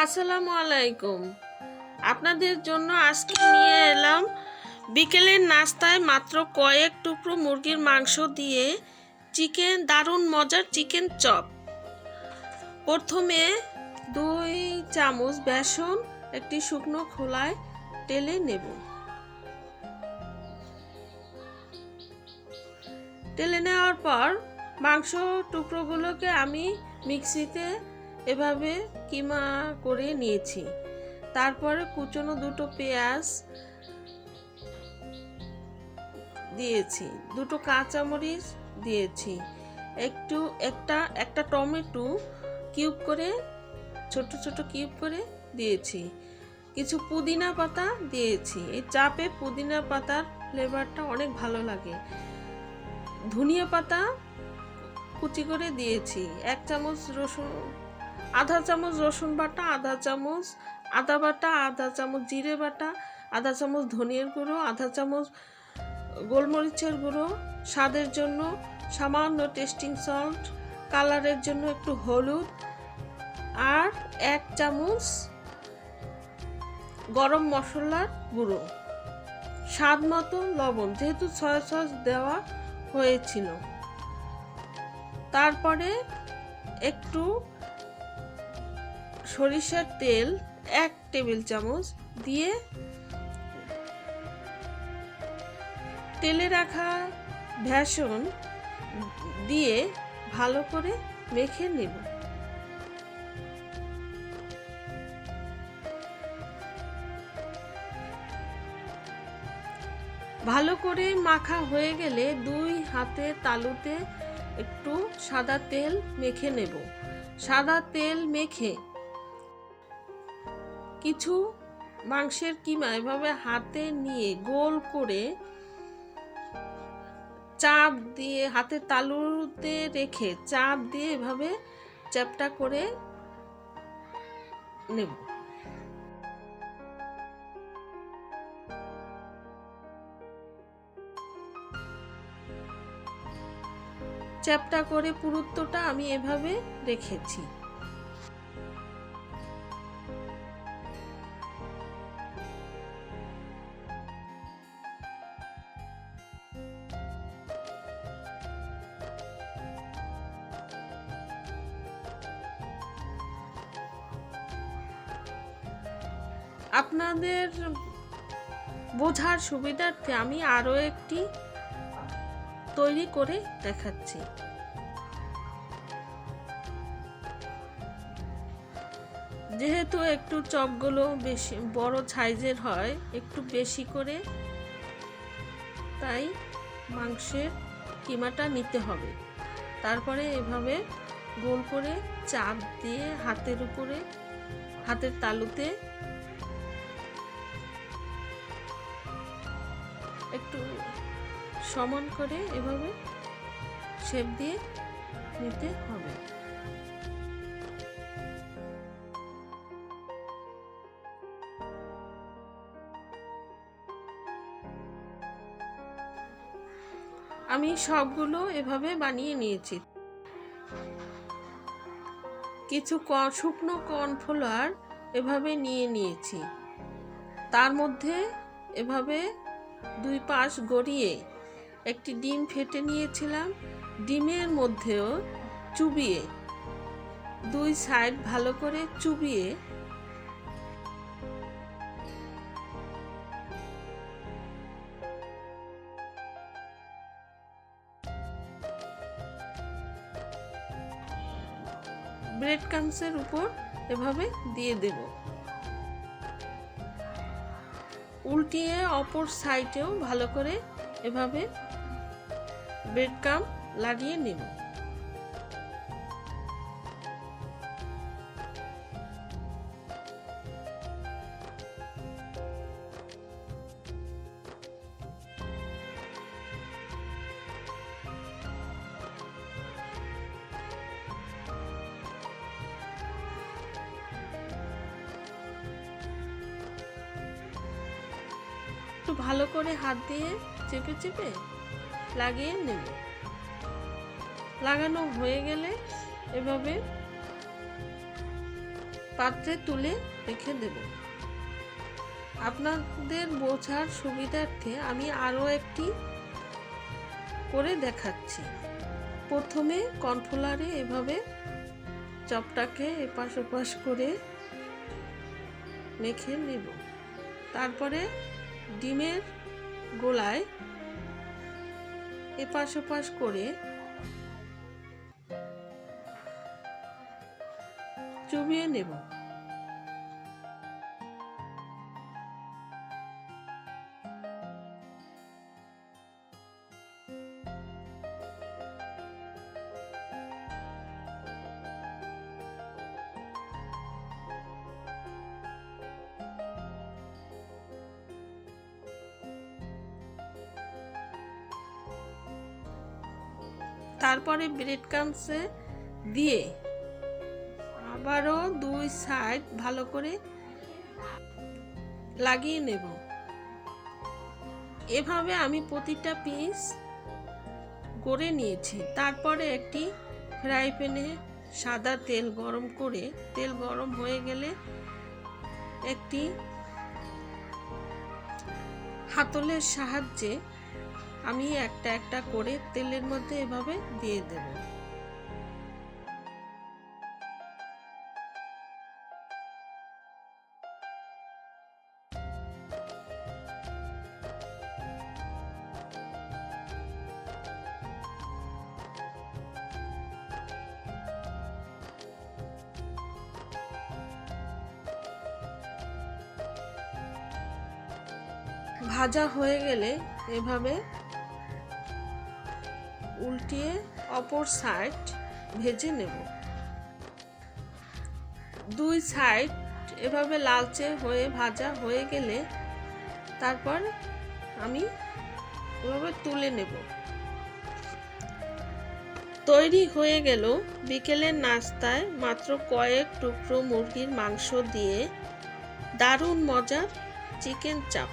আসসালামু আলাইকুম। আপনাদের জন্য আজকে নিয়ে এলাম বিকেলের নাস্তায় মাত্র কয়েক টুকরো মুরগির মাংস দিয়ে দারুণ মজার চিকেন চপ। প্রথমে 2 চামচ বেসন একটি শুকনো খোলায় ঢেলে নেব। ঢেলে নেওয়ার পর মাংস টুকরোগুলোকে আমি মিক্সিতে এভাবে কিমা করে নিয়েছি। তারপরে কুচনো 2টো পেঁয়াজ দিয়েছি, 2টো কাঁচামরিচ দিয়েছি, একটা টমেটো কিউব করে ছোট ছোট কিউব করে দিয়েছি, কিছু পুদিনা পাতা দিয়েছি। এই চাপে পুদিনা পাতার ফ্লেভারটা অনেক ভালো লাগে। ধনিয়া পাতা কুচি করে দিয়েছি, 1 চামচ রসুন, আধা চামচ রসুন বাটা, আধা চামচ আদা বাটা, আধা চামচ জিরে বাটা, আধা চামচ ধনিয়ার গুঁড়ো, আধা চামচ গোলমরিচের গুঁড়ো, স্বাদের জন্য সামান্য টেস্টিং সল্ট, কালারের জন্য একটু হলুদ, আর 1 চামচ গরম মশলার গুঁড়ো, স্বাদ মতো লবণ, যেহেতু সয়া সস দেওয়া হয়েছিল। তারপরে একটু সরিষার তেল 1 টেবিল চামচ দিয়ে তেলে রাখা বেসন দিয়ে ভালো করে মেখে নেব। ভালো করে মাখা হয়ে গেলে 2 হাতে তালুতে একটু সাদা তেল মেখে নেব। সাদা তেল মেখে কিছু মাংসের কিমা এভাবে হাতে নিয়ে গোল করে চাপ দিয়ে হাতে তালুতে রেখে চাপ দিয়ে এভাবে চ্যাপটা করে নেব। চ্যাপটা করে পুরুত্বটা আমি এভাবে রেখেছি। আপনাদের বোঝার সুবিধার্থে আমি আরো একটি তৈরি করে দেখাচ্ছি। যেহেতু একটু চপগুলো বেশি বড় সাইজের হয়, একটু বেশি করে, তাই মাংসের কিমাটা নিতে হবে। তারপরে এভাবে গোল করে চাপ দিয়ে হাতের তালুতে একটু সমান করে এভাবে শেপ দিয়ে নিতে হবে। আমি সবগুলো এভাবে বানিয়ে নিয়েছি। কিছু শুকনো কর্নফ্লাওয়ার এভাবে নিয়ে নিয়েছি। তার মধ্যে এভাবে 2 পাশ গড়িয়ে একটি ডিম ফেটে নিয়েছিলাম। ডিমের মধ্যেও চুবিয়ে 2 সাইড ভালো করে চুবিয়ে ব্রেড ক্রাম্বসের উপর এভাবে দিয়ে দেব। উল্টিয়ে অপর সাইডেও ভালো করে এভাবে ব্রেড ক্রাম্ব লাগিয়ে নেব। একটু ভালো করে হাত দিয়ে চেপে চেপে লাগিয়ে নেব। লাগানো হয়ে গেলে এভাবে পাত্রে তুলে রেখে দেব। আপনাদের বোঝার সুবিধার্থে আমি আরও একটি করে দেখাচ্ছি। প্রথমে কর্নফ্লাওয়ারে এভাবে চপটাকে এপাশ ওপাশ করে মেখে নেব। তারপরে ডিমের গোলায় এপাশ ওপাশ করে চুবিয়ে নেব। তারপরে ব্রেড ক্রাম্বসে দিয়ে আবারও দুই সাইড ভালো করে লাগিয়ে নেব। এভাবে আমি প্রতিটা পিস করে নিয়েছি। তারপরে একটি ফ্রাই প্যানে সাদা তেল গরম করে, তেল গরম হয়ে গেলে একটি হাতলের সাহায্যে আমি একটা একটা করে তেলের মধ্যে এভাবে দিয়ে দেব। ভাজা হয়ে গেলে এভাবে উল্টিয়ে অপর সাইড ভেজে নেব। দুই সাইড এভাবে লালচে হয়ে ভাজা হয়ে গেলে তারপর আমি এভাবে তুলে নেব। তৈরি হয়ে গেল বিকেলের নাস্তায় মাত্র কয়েক টুকরো মুরগির মাংস দিয়ে দারুণ মজার চিকেন চাপ।